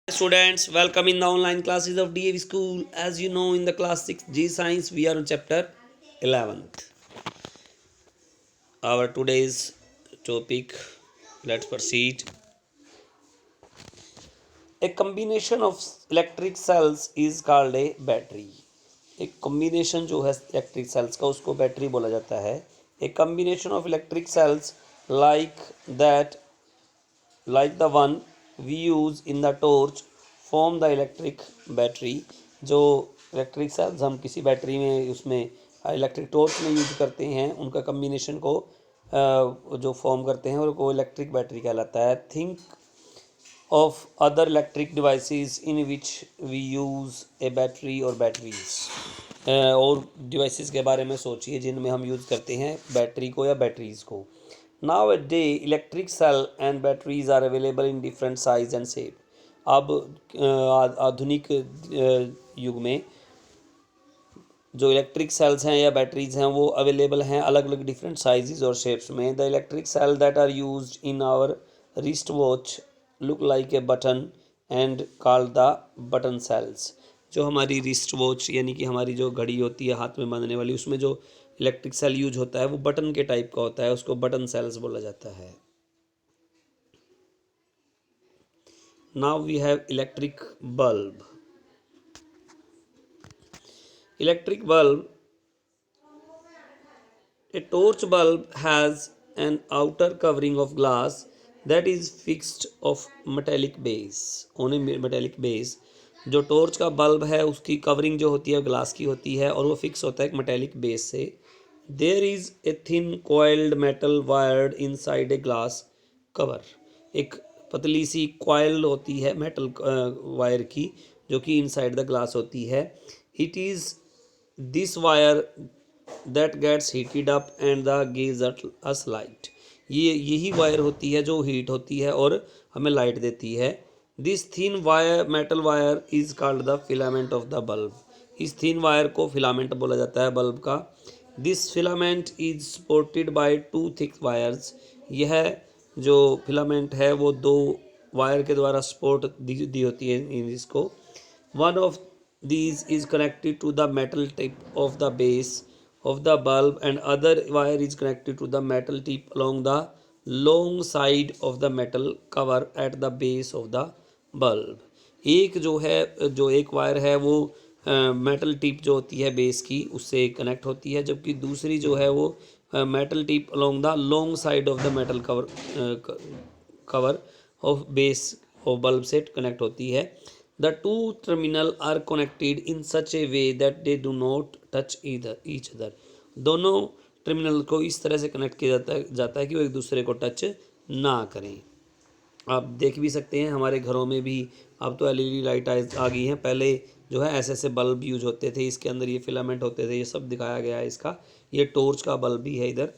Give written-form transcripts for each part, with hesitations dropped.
Students, welcome in the online classes of DAV School. As you know, in the class 6G Science, we are on chapter 11th. Our today's topic, let's proceed. A combination of electric cells is called a battery. एक combination जो है electric cells का उसको battery बोला जाता है. A combination of electric cells like that like the one we use in the torch form the electric battery. जो electric sales हम किसी बैटरी में उसमें इलेक्ट्रिक टॉर्च में यूज करते हैं उनका कम्बिनेशन को जो फॉर्म करते हैं और वो इलेक्ट्रिक बैटरी कहलाता है. Think of other electric devices in which we use a battery और बैटरीज. और डिवाइसेस के बारे में सोचिए जिनमें हम यूज़ करते हैं बैटरी को या बैटरीज़ को. Nowadays, electric cell and batteries are available in different size and shape. अब आधुनिक युग में जो इलेक्ट्रिक सेल्स हैं या बैटरीज हैं वो अवेलेबल हैं अलग अलग डिफरेंट साइजेस और शेप्स में. The electric cell that are used in our wrist watch look like a button and called the button cells. जो हमारी रिस्ट वॉच यानी कि हमारी जो घड़ी होती है हाथ में बांधने वाली उसमें जो इलेक्ट्रिक सेल यूज होता है वो बटन के टाइप का होता है, उसको बटन सेल्स बोला जाता है. Now we have electric bulb. Electric bulb, a torch bulb has an outer covering of glass that is fixed of metallic base on a metallic base. जो टॉर्च का बल्ब है उसकी कवरिंग जो होती है ग्लास की होती है और वो फिक्स होता है एक मेटेलिक बेस से. There is a thin coiled metal wired inside a glass cover. एक पतली सी कॉइल होती है मेटल वायर की जो कि इनसाइड द ग्लास होती है. It is this wire that gets heated up and the gives us light. ये यही वायर होती है जो हीट होती है और हमें लाइट देती है. This thin wire metal wire is called the filament of the bulb. इस थिन वायर को फिलामेंट बोला जाता है बल्ब का. This filament is supported by two thick wires. यह जो फिलामेंट है वो दो वायर के द्वारा सपोर्ट दी होती है इसको. One of these is connected to the metal tip of the base of the bulb and other wire is connected to the metal tip along the long side of the metal cover at the base of the bulb. एक जो है जो एक wire है वो metal tip जो होती है बेस की उससे कनेक्ट होती है जबकि दूसरी जो है वो metal tip along the long side of the metal cover of base of bulb से कनेक्ट होती है. The two terminal are connected in such a way that they do not touch each other. दोनों terminal को इस तरह से connect किया जाता है कि वो एक दूसरे को टच ना करें. आप देख भी सकते हैं हमारे घरों में भी अब तो एलईडी लाइट आ गई हैं. पहले जो है ऐसे बल्ब यूज होते थे, इसके अंदर ये फिलामेंट होते थे, ये सब दिखाया गया है इसका. ये टॉर्च का बल्ब भी है इधर.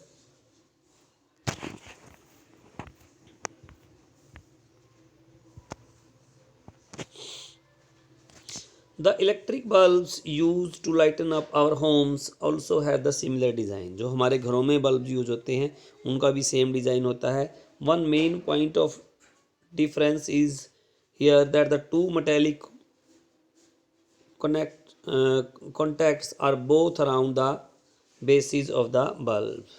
The electric bulbs used to lighten up our homes also have the similar design. जो हमारे घरों में बल्ब यूज होते हैं उनका भी सेम डिज़ाइन होता है. One main point of difference is here that the two metallic contacts are both around the bases of the bulb.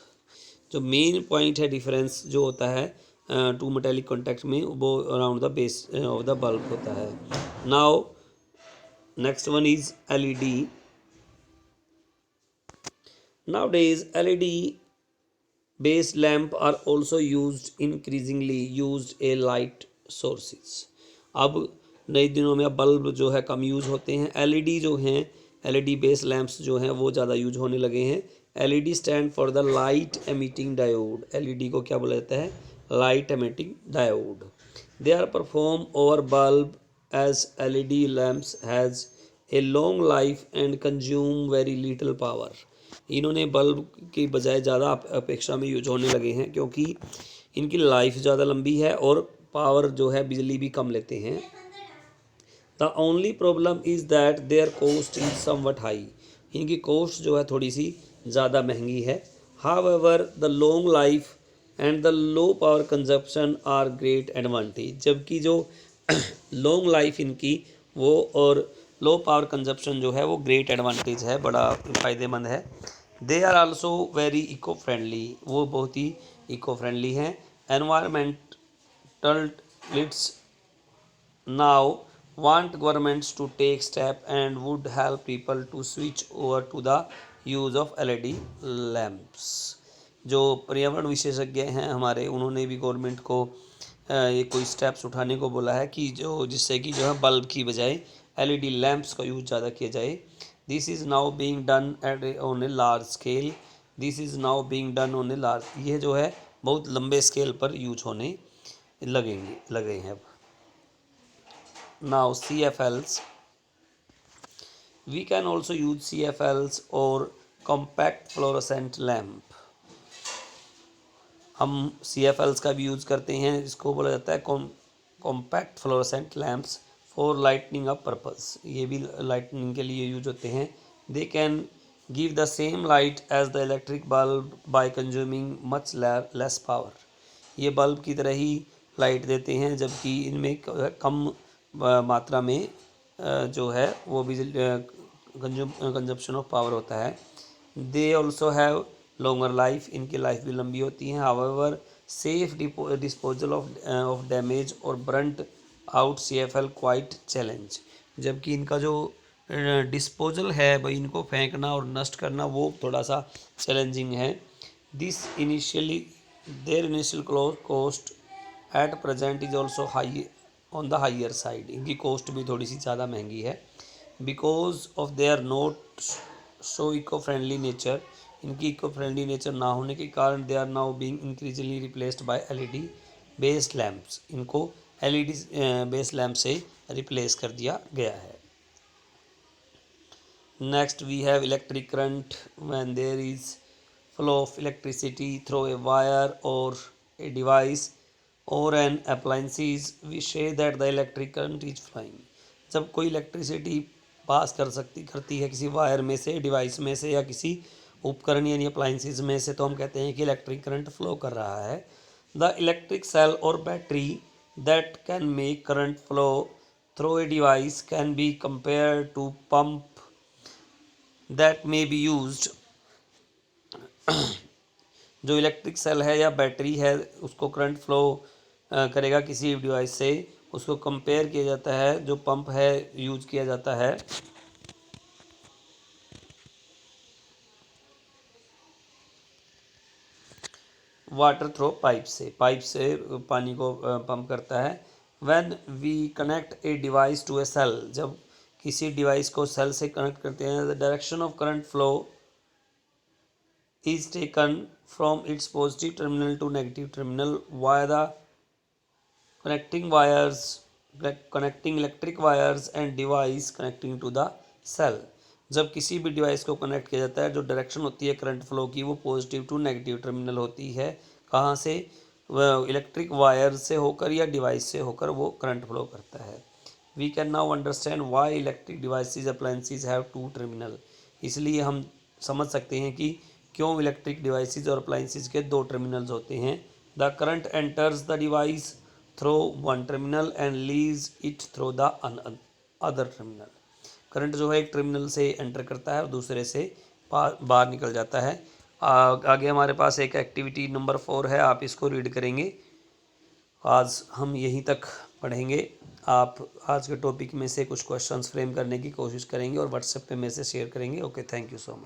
जो मेन पॉइंट है डिफरेंस जो होता है टू मेटेलिक कॉन्टैक्ट में वो around the base of the bulb होता है. Now next one is LED. Nowadays LED based lamp are also increasingly used a light sources. अब नए दिनों में बल्ब जो है कम यूज़ होते हैं. LED जो हैं LED बेस्ड लैम्प्स जो हैं वो ज़्यादा यूज होने लगे हैं. LED stand for the light emitting diode. LED को क्या बोला जाता है? Light emitting diode. They are perform over bulb as LED lamps has a long life and consume very little power. इन्होंने बल्ब की बजाय ज़्यादा अपेक्षा में यूज होने लगे हैं क्योंकि इनकी लाइफ ज़्यादा लंबी है और पावर जो है बिजली भी कम लेते हैं. The only problem is that their cost is somewhat high. इनकी कॉस्ट जो है थोड़ी सी ज़्यादा महंगी है. However the long life and the low power consumption are great advantage. जबकि जो लॉन्ग लाइफ इनकी वो, और लो पावर कंजप्शन जो है वो ग्रेट एडवांटेज है, बड़ा फ़ायदेमंद है। They are also very eco friendly, वो बहुत ही इको फ्रेंडली हैं। एनवायरमेंटल लिट्स now want governments to take step and would help people to switch over to the use of LED lamps। जो पर्यावरण विशेषज्ञ हैं हमारे, उन्होंने भी गवर्नमेंट को ये कोई स्टेप्स उठाने को बोला है कि जो जिससे कि जो है बल्ब की बजाय LED लैम्प्स का यूज़ ज़्यादा किया जाए। This is now being done at on a large scale, this is now being done on a large, ये जो है बहुत लंबे स्केल पर यूज होने लगे हैं अब। Now CFLs, we can also use CFLs or compact fluorescent lamp। हम CFLs का भी यूज़ करते हैं, इसको बोला जाता है compact fluorescent lamps for lightning up purpose, ये भी लाइटनिंग के लिए यूज होते हैं। They can give the same light as the electric bulb by consuming much less power, ये बल्ब की तरह ही लाइट देते हैं, जबकि इनमें कम मात्रा में जो है वो बिजली कंजप्शन ऑफ पावर होता है। They also have longer life, इनकी लाइफ भी लंबी होती हैं। However safe disposal of damage or burnt out CFL quite challenge, जबकि इनका जो डिस्पोजल है भाई, इनको फेंकना और नष्ट करना वो थोड़ा सा चैलेंजिंग है। This initially their initial cost at present is also high on the higher side, इनकी कॉस्ट भी थोड़ी सी ज़्यादा महंगी है। Because of their not so eco friendly nature, इनकी इको फ्रेंडली नेचर ना होने के कारण they are now being increasingly replaced by LED based lamps, इनको LED बेस्ड लैम्प से रिप्लेस कर दिया गया है। Next we have electric current, when there is flow of electricity through a wire or a device or an appliances, we say that the electric current is flowing। जब कोई electricity pass करती है किसी wire में से, device में से, या किसी उपकरण यानी अप्लाइंसेस में से, तो हम कहते हैं कि इलेक्ट्रिक करंट फ्लो कर रहा है। द इलेक्ट्रिक सेल और battery that can make current flow through a device can be compare to pump that may be used. जो इलेक्ट्रिक सेल है या बैटरी है उसको करंट फ्लो करेगा किसी डिवाइस से, उसको कंपेयर किया जाता है जो पंप है यूज किया जाता है वाटर थ्रो पाइप से पानी को पंप करता है। When we connect a device to a cell, जब किसी डिवाइस को सेल से कनेक्ट करते हैं, the direction of current flow is taken from its positive terminal to negative terminal via the connecting electric wires and device connecting to the cell। जब किसी भी device को कनेक्ट किया जाता है, जो डायरेक्शन होती है करंट फ्लो की वो पॉजिटिव टू नेगेटिव टर्मिनल होती है। कहाँ से? इलेक्ट्रिक वायर से होकर या डिवाइस से होकर वो करंट फ्लो करता है। We can now understand why electric devices appliances have two terminal, इसलिए हम समझ सकते हैं कि क्यों इलेक्ट्रिक डिवाइसेज और अप्लायंसेज के दो टर्मिनल्स होते हैं। The current enters the device through one terminal and leaves it through the other terminal, current जो है एक टर्मिनल से एंटर करता है और दूसरे से बाहर निकल जाता है। आगे हमारे पास एक एक्टिविटी नंबर 4 है, आप इसको रीड करेंगे। आज हम यहीं तक पढ़ेंगे। आप आज के टॉपिक में से कुछ क्वेश्चंस फ्रेम करने की कोशिश करेंगे और व्हाट्सएप पे मैसेज शेयर करेंगे। Okay, thank you so much.